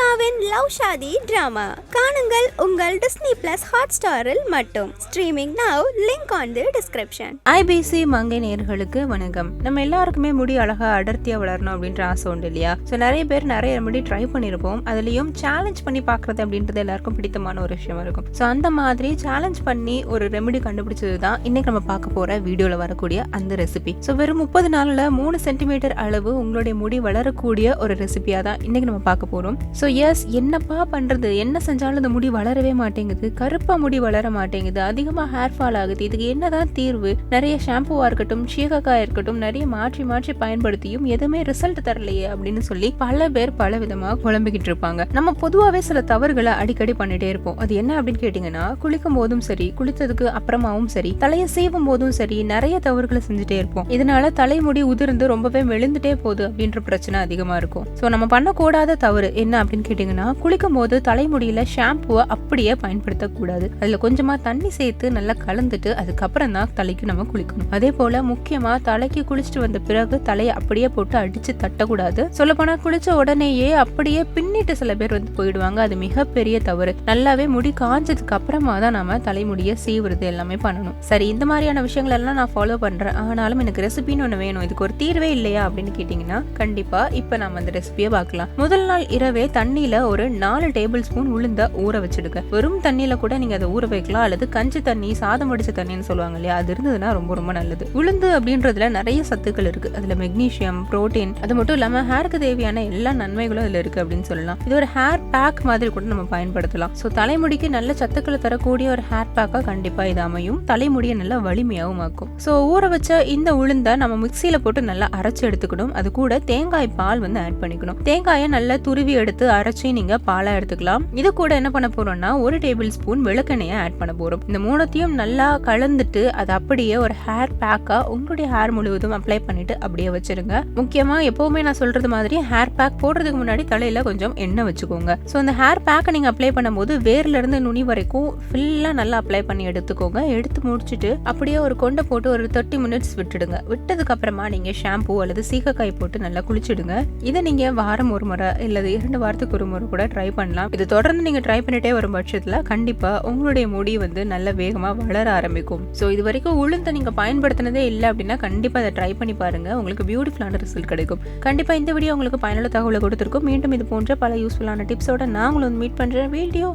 ஹன்சிகாவின் love shaadi drama காணுங்கள் உங்கள் Disney plus ஹாட்ஸ்டாரில் மட்டும். Streaming now. Link on the description. IBC மங்கை நேயர்களுக்கு வணக்கம். நம்ம எல்லாருக்குமே முடி அழகா அடர்த்தியா வளரணும் அப்படின்ற ஆசை உண்டு இல்லையா? ஸோ நிறைய பேர் நிறைய முடி ட்ரை பண்ணியிருப்போம். அதுலயும் சேலஞ்ச் பண்ணி பார்க்கறது அப்படின்றது எல்லாருக்கும் பிடித்தமான ஒரு விஷயம் இருக்கும். ஸோ அந்த மாதிரி சேலஞ்ச் பண்ணி ஒரு ரெமெடி கண்டுபிடிச்சது தான் இன்னைக்கு நம்ம பார்க்க போற வீடியோல வரக்கூடிய அந்த ரெசிபி. ஸோ வெறும் 30 நாள்ல 3 சென்டிமீட்டர் அளவு உங்களுடைய முடி வளரக்கூடிய ஒரு ரெசிபியா தான் இன்னைக்கு நம்ம பார்க்க போறோம். ஸோ எஸ், என்னப்பா பண்றது, என்ன செஞ்சாலும் இந்த முடி வளரவே மாட்டேங்குது, கருப்பா முடி வளர மாட்டேங்குது, அதிகமா ஹேர் ஃபால் ஆகுது, இதுக்கு என்னதான் தீர்வு? நிறைய ஷாம்புவா இருக்கட்டும், சீகக்காயா இருக்கட்டும், நிறைய மாற்றி மாற்றி பயன்படுத்தியும் எதுவுமே ரிசல்ட் தரலையே அப்படின்னு சொல்லி பல பேர் பல விதமா குழம்பிக்கிட்டு இருப்பாங்க. நம்ம பொதுவாகவே சில தவறுகளை அடிக்கடி பண்ணிட்டே இருப்போம். அது என்ன அப்படின்னு கேட்டீங்கன்னா, குளிக்கும் போதும் சரி, குளித்ததுக்கு அப்புறமாவும் சரி, தலையை சீவும் போதும் சரி, நிறைய தவறுகளை செஞ்சுட்டே இருப்போம். இதனால தலைமுடி உதிர்ந்து ரொம்பவே மெலிந்துட்டே போகுது அப்படின்ற பிரச்சனை அதிகமா இருக்கும். ஸோ நம்ம பண்ணக்கூடாத தவறு என்ன அப்படின்னு கேட்டீங்கன்னா, குளிக்கும் போது தலைமுடியில ஷாம்புவை அப்படியே பயன்படுத்தக்கூடாது. அதுல கொஞ்சமா தண்ணி சேர்த்து நல்லா கலந்துட்டு அதுக்கப்புறம் தான் தலைக்கு நம்ம குளிக்கணும். அதே போல முக்கியமா தலைக்கு குளிச்சுட்டு வந்த பிறகு தலையை அப்படியே போட்டு அடிச்சு தட்டக்கூடாது. சொல்ல போனா குளிச்ச உடனேயே அப்படியே பின்னிட்டு சில பேர் போயிடுவாங்க. அது மிகப்பெரிய தவறு. நல்லாவே முடி காஞ்சதுக்கு அப்புறமா தான் நம்ம தலைமுடியை சீவுறது எல்லாமே பண்ணணும். சரி, இந்த மாதிரியான விஷயங்கள் எல்லாம் நான் ஃபாலோ பண்றேன். ஆனாலும் எனக்கு ரெசிபின்னு ஒண்ணு வேணும், இதுக்கு ஒரு தீர்வே இல்லையா அப்படின்னு கேட்டீங்கன்னா, கண்டிப்பா இப்ப நம்ம அந்த ரெசிபியை பார்க்கலாம். முதல் நாள் இரவே தண்ணியில ஒரு 4 டேபிள் ஸ்பூன் உளுந்த ஊற வச்சிடுங்க. வெறும் தண்ணியில கூட நீங்க அதை ஊற வைக்கலாம், அல்லது கஞ்சி தண்ணி, சாதம் வடிச்ச தண்ணின்னு சொல்லுவாங்க இல்லையா, அது இருந்ததுன்னா ரொம்ப ரொம்ப நல்லது. உளுந்து அப்படின்றதுல நிறைய சத்துக்கள் இருக்கு. அதுல மெக்னீசியம், புரோட்டீன், அது மட்டும் இல்லாம ஹேருக்கு தேவையான எல்லா நன்மைகளும் அதுல இருக்கு அப்படின்னு சொல்லலாம். இது ஒரு ஹேர் பேக் மாதிரி கூட நம்ம பயன்படுத்தலாம். ஸோ தலைமுடிக்கு நல்ல சத்துக்களை தரக்கூடிய ஒரு ஹேர் பேக்கா கண்டிப்பா இது அமையும். தலைமுடியை நல்லா வலிமையாகவும் ஆக்கும். ஸோ ஊற வச்ச இந்த உளுந்தை நம்ம மிக்சியில போட்டு நல்லா அரைச்சு எடுத்துக்கணும். அது கூட தேங்காய் பால் ஆட் பண்ணிக்கணும். தேங்காயை நல்லா துருவி எடுத்து அரைச்சி நீங்க பாலா எடுத்துக்கலாம். இது கூட என்ன பண்ண போறோம்னா, 1 டேபிள் ஸ்பூன் விளக்கெண்ணெயை ஆட் பண்ண போறோம். இந்த மூணுத்தையும் நல்லா கலந்துட்டு அது அப்படியே ஒரு ஹேர் பேக்கா உங்களுடைய ஹேர் முழுவதும் அப்ளை பண்ணிட்டு அப்படியே வச்சிருங்க. முக்கியமா எப்பவுமே நான் சொல்றது மாதிரி ஹேர் பேக் போடுறதுக்கு முன்னாடி தலையில கொஞ்சம் எண்ணெய் வச்சுக்கோங்க. ஸோ அந்த ஹேர் பேக்கை நீங்க அப்ளை பண்ணும்போது வேர்ல இருந்து நுனி வரைக்கும் ஃபுல்லா நல்லா அப்ளை பண்ணி எடுத்துக்கோங்க. எடுத்து முடிச்சுட்டு அப்படியே ஒரு கொண்டை போட்டு ஒரு 30 மினிட்ஸ் விட்டுடுங்க. விட்டதுக்கு அப்புறமா நீங்க ஷாம்பு அல்லது சீகக்காய் போட்டு நல்லா குளிச்சிடுங்க. இதை நீங்க வாரம் ஒரு முறை இல்லது 2 வாரத்துக்கு ஒரு முறை கூட ட்ரை பண்ணலாம். இது தொடர்ந்து நீங்க ட்ரை பண்ணிட்டே வரும் பட்சத்துல கண்டிப்பா உங்களுடைய முடி நல்ல வேகமா வளர ஆரம்பிக்கும். சோ இது வரைக்கும் உளுந்த நீங்க பயன்படுத்தினதே இல்லை அப்படின்னா கண்டிப்பா அதை ட்ரை பண்ணி பாருங்க. உங்களுக்கு பியூட்டிஃபுல்லான ரிசல்ட் கிடைக்கும். கண்டிப்பா இந்த வீடியோ உங்களுக்கு பயனுள்ள தகவலை கொடுத்திருக்கும். மீண்டும் இது போன்ற பல யூஸ்ஃபுல்லான டிப்ஸோட நான் உங்களை மீட் பண்றேன். வீடியோ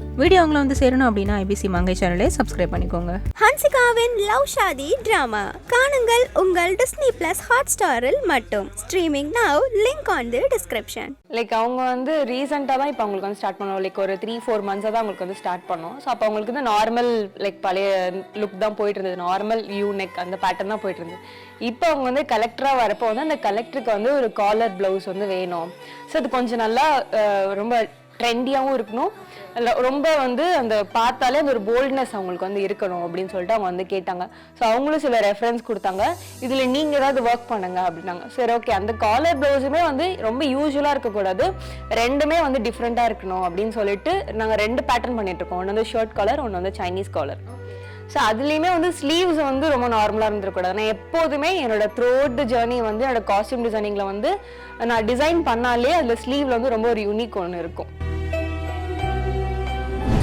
உங்களை சேரணும் அப்படின்னா IBC மங்கை சேனலை சப்ஸ்கிரைப் பண்ணிக்கோங்க. ஹன்சிகாவின் லவ் ஷாதி டிராமா காணுங்கள் உங்கள் டிஸ்னி பிளஸ் ஹாட்ஸ்டாரில் மட்டும். Streaming now. Link on the description. Like அவங்க ரீசெண்டாக தான் இப்போ அவங்களுக்கு ஸ்டார்ட் பண்ணோம். லைக் ஒரு 3-4 மந்த்ஸாக தான் அவங்களுக்கு ஸ்டார்ட் பண்ணோம். ஸோ அப்போ அவங்களுக்கு நார்மல் லைக் பழைய லுக் தான் போயிட்டு இருந்தது. நார்மல் யூ நெக் அந்த பேட்டர்ன் தான் போயிட்டு இருந்தது. இப்போ அவங்க கலெக்டராக வரப்போ அந்த கலெக்டருக்கு ஒரு காலர் பிளவுஸ் வேணும். ஸோ அது கொஞ்சம் நல்லா ரொம்ப ட்ரெண்டியாகவும் இருக்கணும். ரொம்ப அந்த பார்த்தாலே அந்த ஒரு போல்ட்னஸ் அவங்களுக்கு இருக்கணும் அப்படின்னு சொல்லிட்டு அவங்க கேட்டாங்க. ஸோ அவங்களும் சில ரெஃபரன்ஸ் கொடுத்தாங்க. இதில் நீங்கள் ஏதாவது ஒர்க் பண்ணுங்க அப்படின்னாங்க. சரி, ஓகே. அந்த காலர் ப்ளவுஸுமே ரொம்ப யூஸ்வலாக இருக்கக்கூடாது, ரெண்டுமே டிஃப்ரெண்ட்டாக இருக்கணும் அப்படின்னு சொல்லிட்டு நாங்கள் 2 பேட்டர்ன் பண்ணிட்டு இருக்கோம். ஒன்று ஷர்ட் காலர், ஒன்று சைனீஸ் காலர். ஸோ அதுலேயுமே ஸ்லீவ்ஸ் ரொம்ப நார்மலாக இருந்துருக்கூடாது. நான் எப்போதுமே என்னோட த்ரோட் ஜேர்னி என்னோட காஸ்டியூம் டிசைனிங்கில் நான் டிசைன் பண்ணாலே அதில் ஸ்லீவில் ரொம்ப ஒரு யூனிக் ஒன்று இருக்கும்.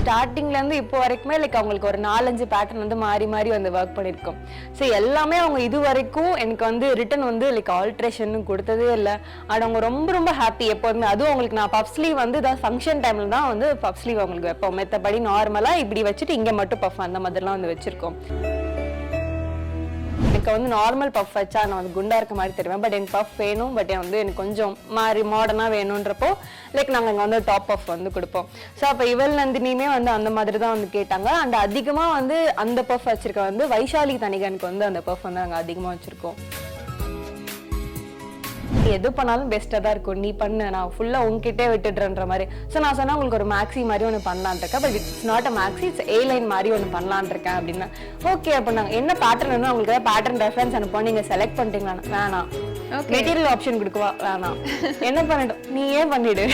ஸ்டார்டிங்லேருந்து இப்போ வரைக்குமே லைக் அவங்களுக்கு ஒரு 4-5 பேட்டர்ன் மாறி மாறி ஒர்க் பண்ணியிருக்கோம். ஸோ எல்லாமே அவங்க இது வரைக்கும் எனக்கு ரிட்டன் லைக் ஆல்ட்ரேஷன் கொடுத்ததே இல்லை. ஆனால் அவங்க ரொம்ப ரொம்ப ஹாப்பி எப்போதுமே. அதுவும் அவங்களுக்கு நான் பஃப் ஸ்லீவ் இதான் ஃபங்க்ஷன் டைமில் தான் பஃப் ஸ்லீவ் அவங்களுக்கு வைப்போம். மற்றபடி நார்மலாக இப்படி வச்சுட்டு இங்கே மட்டும் பஃப் அந்த மாதிரிலாம் வச்சுருக்கோம். எனக்கு நார்மல் பஃப் வச்சா நான் குண்டா இருக்க மாதிரி தெரியும். பட் எனக்கு பஃப் வேணும். பட் எனக்கு கொஞ்சம் மாறி மாடர்னா வேணுன்றப்போ லைக் நாங்கள் இங்கே டாப் பஃப் கொடுப்போம். ஸோ அப்போ இவள் நந்தினியுமே அந்த மாதிரி தான் கேட்டாங்க. அண்ட் அதிகமாக அந்த பஃப் வச்சிருக்க வைஷாலி தனிகனுக்கு அந்த பஃப் நாங்கள் அதிகமாக வச்சிருக்கோம். எது பண்ணாலும் பெஸ்ட்டாக தான் இருக்கும். நீ பண்ணு, நான் ஃபுல்லாக உங்ககிட்டே விட்டுடுறன்ற மாதிரி. ஸோ நான் சொன்னால் உங்களுக்கு ஒரு மேக்ஸி மாதிரி ஒன்று பண்ணலான் இருக்கேன். But it's not a maxi, it's A-லைன் மாதிரி ஒன்று பண்ணலான் இருக்கேன் அப்படின்னா ஓகே. அப்போ நாங்கள் என்ன பேட்டர்ன் வேணும் உங்களுக்கு ஏதாவது பேட்டர்ன் ரெஃபரன்ஸ் அனுப்போம். நீங்கள் செலக்ட் பண்ணிட்டீங்களா? வேணாம். மெட்டீரியல் ஆப்ஷன் கொடுக்குவா? வேணாம். என்ன பண்ணிட்டோம், நீ ஏன் பண்ணிடு.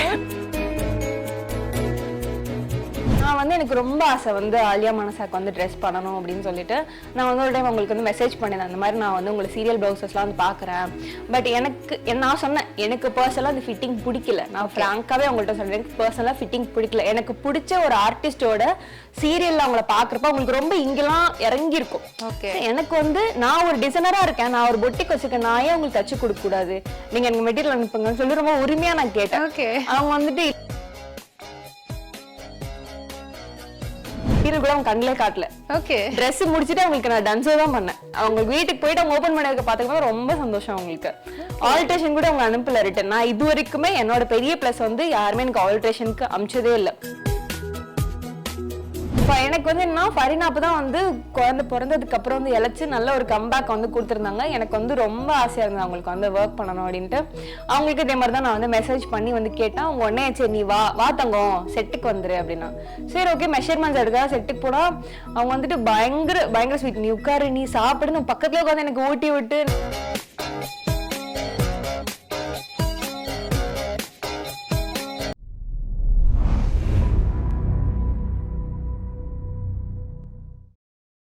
வந்து எனக்கு ரொம்ப ஆசை வந்து ஆலியா மனசாக்கு வந்து ட்ரெஸ் பண்ணணும் அப்படின்னு சொல்லிட்டு நான் வந்து ஒரு டைம் உங்களுக்கு வந்து மெசேஜ் பண்ணினேன், அந்த மாதிரி நான் வந்து உங்களை சீரியல் ப்ளவுசஸ்லாம் வந்து பார்க்குறேன். பட் நான் சொன்னேன் எனக்கு பர்சனலாக அந்த ஃபிட்டிங் பிடிக்கல. நான் ஃப்ராங்காகவே அவங்கள்ட்ட சொல்கிறேன், எனக்கு பர்சனலாக ஃபிட்டிங் பிடிக்கல. எனக்கு பிடிச்ச ஒரு ஆர்டிஸ்டோட சீரியல்ல அவங்கள பார்க்குறப்ப அவங்களுக்கு ரொம்ப இங்கெல்லாம் இறங்கியிருக்கும். ஓகே, எனக்கு வந்து நான் ஒரு டிசைனராக இருக்கேன், நான் ஒரு பொட்டிக் வச்சுருக்கேன், நான் ஏன் உங்களுக்கு தச்சு கொடுக்க கூடாது, நீங்கள் எனக்கு மெட்டீரியல் அனுப்புங்கன்னு சொல்லி ரொம்ப உரிமையாக நான் கேட்டேன். ஓகே, அவங்க வந்துட்டு கூட அவங்க கண்ணிலே காட்டல. ஓகே, ட்ரெஸ் முடிச்சுட்டு அவங்களுக்கு நான் டான்ஸோ தான் பண்ணேன். அவங்க வீட்டுக்கு போயிட்டு அவங்க ஓபன் பண்ணதுக்கு பார்த்துக்கும் ரொம்ப சந்தோஷம் அவங்களுக்கு. ஆல்ட்ரேஷன் கூட அவங்க அனுப்பல ரிட்டன். நான் இது வரைக்குமே என்னோட பெரிய பிளஸ் வந்து யாருமே எனக்கு ஆல்ட்ரேஷனுக்கு அமிச்சதே இல்லை. எனக்கு வந்து என்ன ஃபரினா அப்பதான் வந்து குழந்தை பிறந்ததுக்கு அப்புறம் வந்து இழைச்சு நல்ல ஒரு கம்பேக் வந்து கொடுத்துருந்தாங்க. எனக்கு வந்து ரொம்ப ஆசையா இருந்தது அவங்களுக்கு வந்து ஒர்க் பண்ணணும் அப்படின்ட்டு. அவங்களுக்கு இதே மாதிரி தான் நான் வந்து மெசேஜ் பண்ணி வந்து கேட்டேன். அவங்க உடனே சரி நீ வா தங்கம் செட்டுக்கு வந்துரு அப்படின்னா. சரி ஓகே மெஷர்மெண்ட்ஸ் எடுக்க செட்டுக்கு போனா அவங்க வந்துட்டு பயங்கர ஸ்வீட், நீ உட்காரு நீ சாப்பிடுன்னு பக்கத்துல உட்காந்து எனக்கு ஊட்டி விட்டு